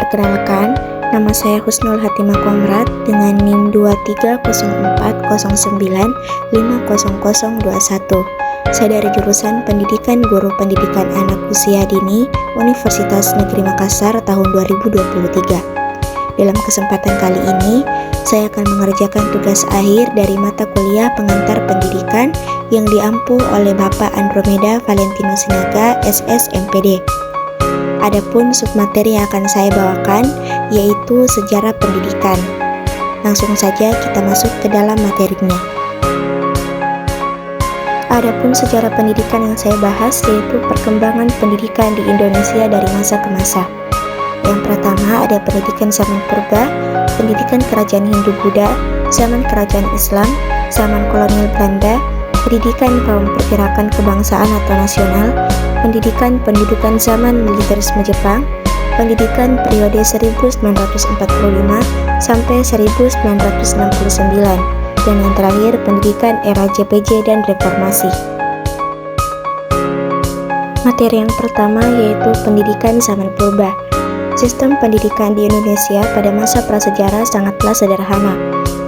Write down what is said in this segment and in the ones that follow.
Perkenalkan, nama saya Husnul Hatimah Komrat dengan NIM 230409500021. Saya dari jurusan Pendidikan Guru Pendidikan Anak Usia Dini Universitas Negeri Makassar tahun 2023. Dalam kesempatan kali ini, saya akan mengerjakan tugas akhir dari mata kuliah pengantar pendidikan yang diampu oleh Bapak Andromeda Valentino Sinaga, SS MPD. Adapun submateri yang akan saya bawakan yaitu sejarah pendidikan. Langsung saja kita masuk ke dalam materinya. Adapun sejarah pendidikan yang saya bahas yaitu perkembangan pendidikan di Indonesia dari masa ke masa. Yang pertama ada pendidikan zaman purba, pendidikan kerajaan Hindu-Buddha, zaman kerajaan Islam, zaman kolonial Belanda, pendidikan memperkirakan kebangsaan atau nasional, pendidikan pendudukan zaman militerisme Jepang, pendidikan periode 1945 sampai 1969, dan yang terakhir pendidikan era JPJ dan reformasi. Materi yang pertama yaitu pendidikan zaman purba. Sistem pendidikan di Indonesia pada masa prasejarah sangatlah sederhana,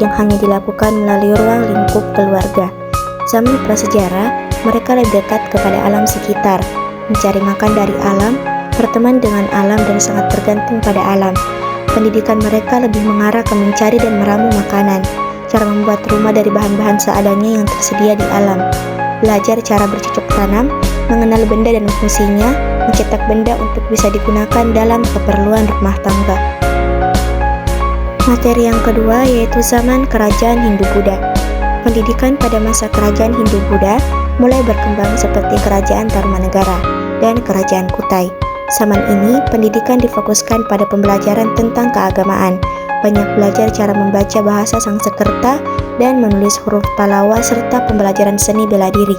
yang hanya dilakukan melalui ruang lingkup keluarga. Zaman prasejarah, mereka lebih dekat kepada alam sekitar, mencari makan dari alam, berteman dengan alam dan sangat tergantung pada alam. Pendidikan mereka lebih mengarah ke mencari dan meramu makanan, cara membuat rumah dari bahan-bahan seadanya yang tersedia di alam, belajar cara bercocok tanam, mengenal benda dan fungsinya, mencetak benda untuk bisa digunakan dalam keperluan rumah tangga. Materi yang kedua yaitu zaman kerajaan Hindu-Buddha. Pendidikan pada masa kerajaan Hindu-Buddha mulai berkembang seperti kerajaan Tarumanegara dan kerajaan Kutai. Zaman ini pendidikan difokuskan pada pembelajaran tentang keagamaan, banyak belajar cara membaca bahasa Sanskerta dan menulis huruf Pallawa serta pembelajaran seni bela diri.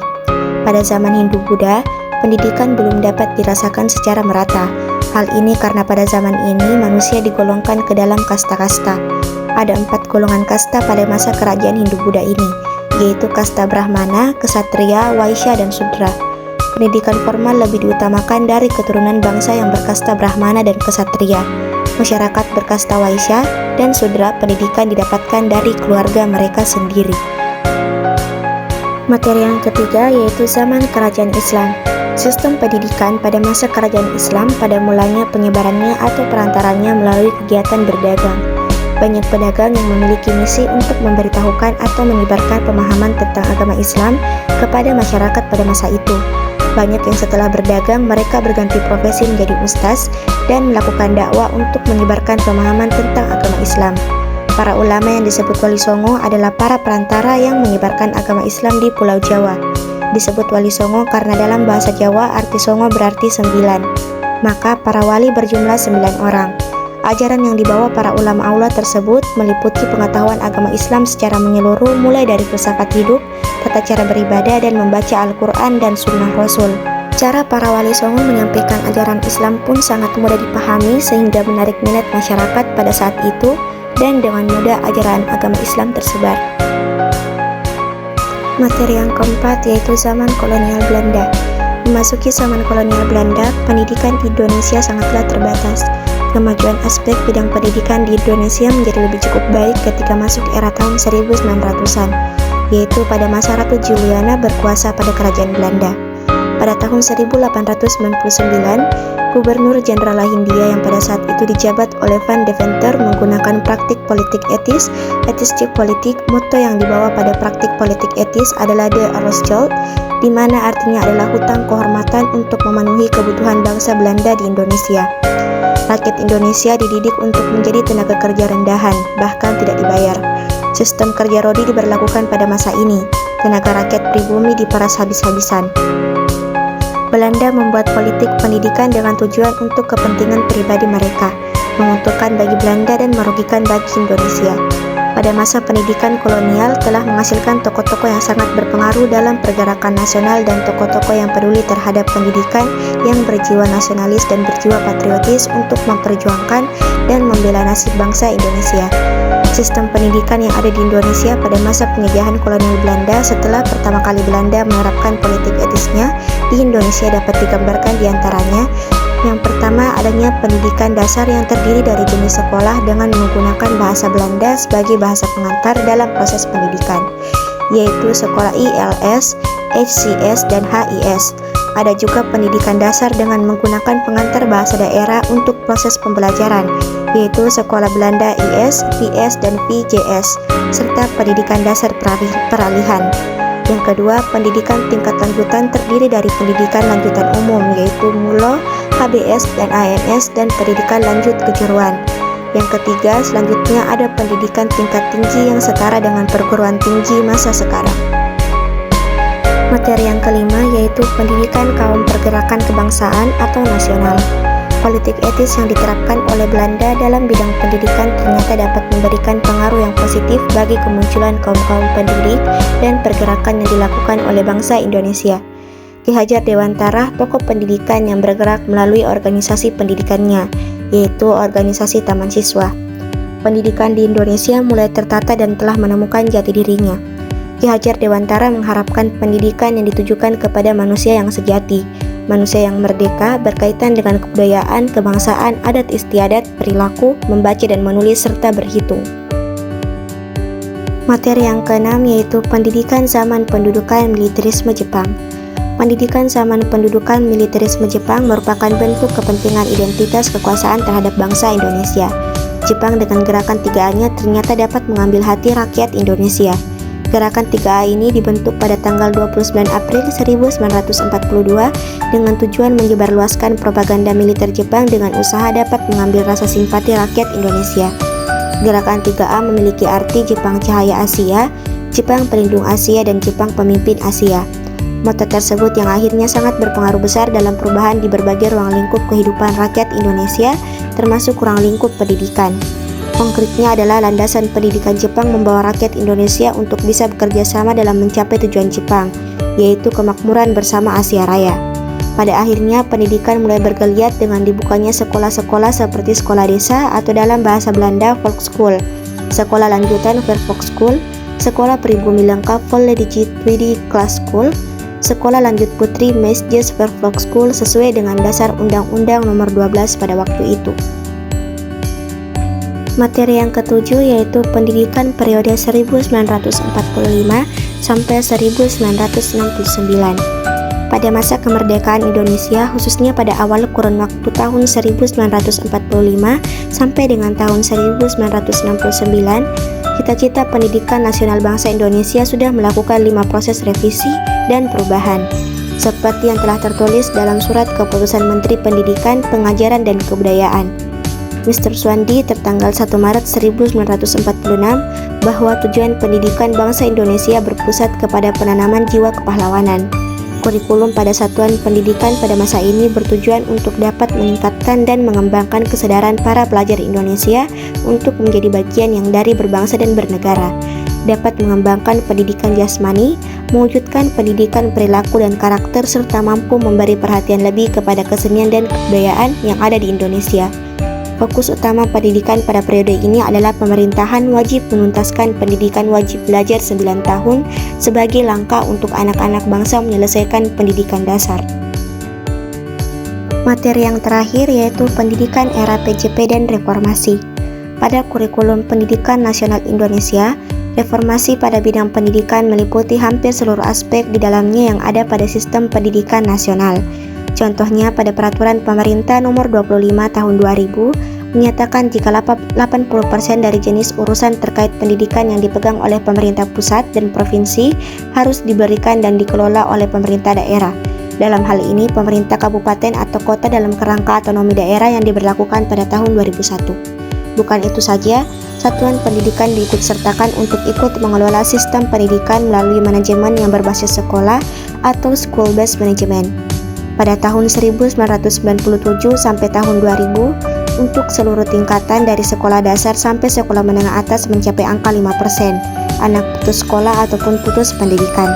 Pada zaman Hindu-Buddha, pendidikan belum dapat dirasakan secara merata. Hal ini karena pada zaman ini manusia digolongkan ke dalam kasta-kasta. Ada 4 golongan kasta pada masa kerajaan Hindu-Buddha ini, yaitu kasta Brahmana, Ksatria, Waisya, dan Sudra. Pendidikan formal lebih diutamakan dari keturunan bangsa yang berkasta Brahmana dan Ksatria. Masyarakat berkasta Waisya dan Sudra pendidikan didapatkan dari keluarga mereka sendiri. Materi yang ketiga yaitu zaman kerajaan Islam. Sistem pendidikan pada masa kerajaan Islam pada mulanya penyebarannya atau perantarannya melalui kegiatan berdagang. Banyak pedagang yang memiliki misi untuk memberitahukan atau menyebarkan pemahaman tentang agama Islam kepada masyarakat pada masa itu. Banyak yang setelah berdagang mereka berganti profesi menjadi ustaz dan melakukan dakwah untuk menyebarkan pemahaman tentang agama Islam. Para ulama yang disebut Wali Songo adalah para perantara yang menyebarkan agama Islam di Pulau Jawa. Disebut Wali Songo karena dalam bahasa Jawa arti Songo berarti 9. Maka para wali berjumlah 9 orang. Ajaran yang dibawa para ulama Allah tersebut meliputi pengetahuan agama Islam secara menyeluruh mulai dari filsafat hidup, tata cara beribadah dan membaca Al-Quran dan Sunnah Rasul. Cara para Wali Songo menyampaikan ajaran Islam pun sangat mudah dipahami sehingga menarik minat masyarakat pada saat itu dan dengan mudah ajaran agama Islam tersebar. Materi yang keempat yaitu zaman kolonial Belanda. Memasuki zaman kolonial Belanda, pendidikan di Indonesia sangatlah terbatas. Kemajuan aspek bidang pendidikan di Indonesia menjadi lebih cukup baik ketika masuk era tahun 1900-an, yaitu pada masa Ratu Juliana berkuasa pada kerajaan Belanda. Pada tahun 1899, Gubernur Jenderal Hindia yang pada saat itu dijabat oleh Van Deventer menggunakan praktik politik etis, etistik politik. Motto yang dibawa pada praktik politik etis adalah De Rothschild, di mana artinya adalah hutang kehormatan untuk memenuhi kebutuhan bangsa Belanda di Indonesia. Rakyat Indonesia dididik untuk menjadi tenaga kerja rendahan, bahkan tidak dibayar. Sistem kerja rodi diberlakukan pada masa ini. Tenaga rakyat pribumi diperas habis-habisan. Belanda membuat politik pendidikan dengan tujuan untuk kepentingan pribadi mereka, menguntungkan bagi Belanda dan merugikan bagi Indonesia. Pada masa pendidikan kolonial telah menghasilkan tokoh-tokoh yang sangat berpengaruh dalam pergerakan nasional dan tokoh-tokoh yang peduli terhadap pendidikan yang berjiwa nasionalis dan berjiwa patriotis untuk memperjuangkan dan membela nasib bangsa Indonesia. Sistem pendidikan yang ada di Indonesia pada masa penjajahan kolonial Belanda setelah pertama kali Belanda menerapkan politik etisnya di Indonesia dapat digambarkan diantaranya Yang pertama, adanya pendidikan dasar yang terdiri dari jenis sekolah dengan menggunakan bahasa Belanda sebagai bahasa pengantar dalam proses pendidikan, yaitu sekolah ILS, HCS, dan HIS. Ada juga pendidikan dasar dengan menggunakan pengantar bahasa daerah untuk proses pembelajaran, yaitu sekolah Belanda IS, PS, dan VJS, serta pendidikan dasar peralihan. Yang kedua, pendidikan tingkat lanjutan terdiri dari pendidikan lanjutan umum, yaitu MULO, HBS, dan AMS, dan pendidikan lanjut kejuruan. Yang ketiga, selanjutnya ada pendidikan tingkat tinggi yang setara dengan perguruan tinggi masa sekarang. Materi yang kelima yaitu pendidikan kaum pergerakan kebangsaan atau nasional. Politik etis yang diterapkan oleh Belanda dalam bidang pendidikan ternyata dapat memberikan pengaruh yang positif bagi kemunculan kaum-kaum pendidik dan pergerakan yang dilakukan oleh bangsa Indonesia. Ki Hajar Dewantara, tokoh pendidikan yang bergerak melalui organisasi pendidikannya, yaitu organisasi Taman Siswa. Pendidikan di Indonesia mulai tertata dan telah menemukan jati dirinya. Ki Hajar Dewantara mengharapkan pendidikan yang ditujukan kepada manusia yang sejati, manusia yang merdeka berkaitan dengan kebudayaan, kebangsaan, adat istiadat, perilaku, membaca dan menulis, serta berhitung. Materi yang keenam yaitu pendidikan zaman pendudukan militerisme Jepang. Pendidikan zaman pendudukan militerisme Jepang merupakan bentuk kepentingan identitas kekuasaan terhadap bangsa Indonesia. Jepang dengan gerakan 3A-nya ternyata dapat mengambil hati rakyat Indonesia. Gerakan 3A ini dibentuk pada tanggal 29 April 1942 dengan tujuan menyebarluaskan propaganda militer Jepang dengan usaha dapat mengambil rasa simpati rakyat Indonesia. Gerakan 3A memiliki arti Jepang Cahaya Asia, Jepang Pelindung Asia, dan Jepang Pemimpin Asia. Moto tersebut yang akhirnya sangat berpengaruh besar dalam perubahan di berbagai ruang lingkup kehidupan rakyat Indonesia, termasuk ruang lingkup pendidikan. Konkretnya adalah landasan pendidikan Jepang membawa rakyat Indonesia untuk bisa bekerja sama dalam mencapai tujuan Jepang, yaitu kemakmuran bersama Asia Raya. Pada akhirnya, pendidikan mulai bergeliat dengan dibukanya sekolah-sekolah seperti sekolah desa atau dalam bahasa Belanda Volkschool, sekolah lanjutan Vervolkschool, sekolah pribumi lengkap Volledige Tweede Klas School, sekolah lanjut putri Meisjes Vervolkschool sesuai dengan dasar Undang-Undang Nomor 12 pada waktu itu. Materi yang ketujuh yaitu pendidikan periode 1945 sampai 1969. Pada masa kemerdekaan Indonesia, khususnya pada awal kurun waktu tahun 1945 sampai dengan tahun 1969, cita-cita pendidikan nasional bangsa Indonesia sudah melakukan 5 proses revisi dan perubahan, seperti yang telah tertulis dalam surat keputusan Menteri Pendidikan, Pengajaran, dan Kebudayaan Mr. Suwandi tertanggal 1 Maret 1946 bahwa tujuan pendidikan bangsa Indonesia berpusat kepada penanaman jiwa kepahlawanan. Kurikulum pada satuan pendidikan pada masa ini bertujuan untuk dapat meningkatkan dan mengembangkan kesadaran para pelajar Indonesia untuk menjadi bagian yang dari berbangsa dan bernegara, dapat mengembangkan pendidikan jasmani, mewujudkan pendidikan perilaku dan karakter, serta mampu memberi perhatian lebih kepada kesenian dan kebudayaan yang ada di Indonesia. Fokus utama pendidikan pada periode ini adalah pemerintahan wajib menuntaskan pendidikan wajib belajar 9 tahun sebagai langkah untuk anak-anak bangsa menyelesaikan pendidikan dasar. Materi yang terakhir yaitu pendidikan era PJP dan reformasi. Pada kurikulum pendidikan nasional Indonesia, reformasi pada bidang pendidikan meliputi hampir seluruh aspek di dalamnya yang ada pada sistem pendidikan nasional. Contohnya pada Peraturan Pemerintah Nomor 25 Tahun 2000 menyatakan jika 80% dari jenis urusan terkait pendidikan yang dipegang oleh pemerintah pusat dan provinsi harus diberikan dan dikelola oleh pemerintah daerah. Dalam hal ini, pemerintah kabupaten atau kota dalam kerangka otonomi daerah yang diberlakukan pada tahun 2001. Bukan itu saja, satuan pendidikan diikutsertakan untuk ikut mengelola sistem pendidikan melalui manajemen yang berbasis sekolah atau school-based management. Pada tahun 1997 sampai tahun 2000, untuk seluruh tingkatan dari sekolah dasar sampai sekolah menengah atas mencapai angka 5% anak putus sekolah ataupun putus pendidikan.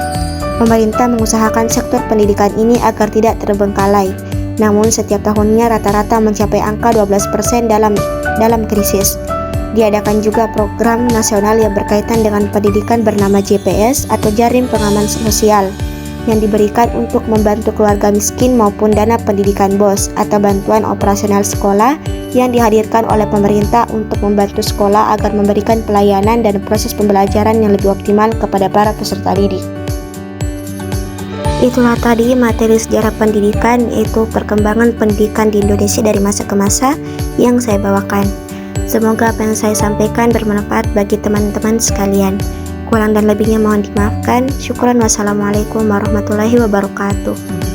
Pemerintah mengusahakan sektor pendidikan ini agar tidak terbengkalai, namun setiap tahunnya rata-rata mencapai angka 12% dalam krisis. Diadakan juga program nasional yang berkaitan dengan pendidikan bernama JPS atau Jaring Pengaman Sosial. yang diberikan untuk membantu keluarga miskin maupun dana pendidikan BOS atau bantuan operasional sekolah yang dihadirkan oleh pemerintah untuk membantu sekolah agar memberikan pelayanan dan proses pembelajaran yang lebih optimal kepada para peserta didik. Itulah tadi materi sejarah pendidikan, yaitu perkembangan pendidikan di Indonesia dari masa ke masa yang saya bawakan. Semoga apa yang saya sampaikan bermanfaat bagi teman-teman sekalian. Kurang dan lebihnya mohon dimaafkan. Syukran, wassalamualaikum warahmatullahi wabarakatuh.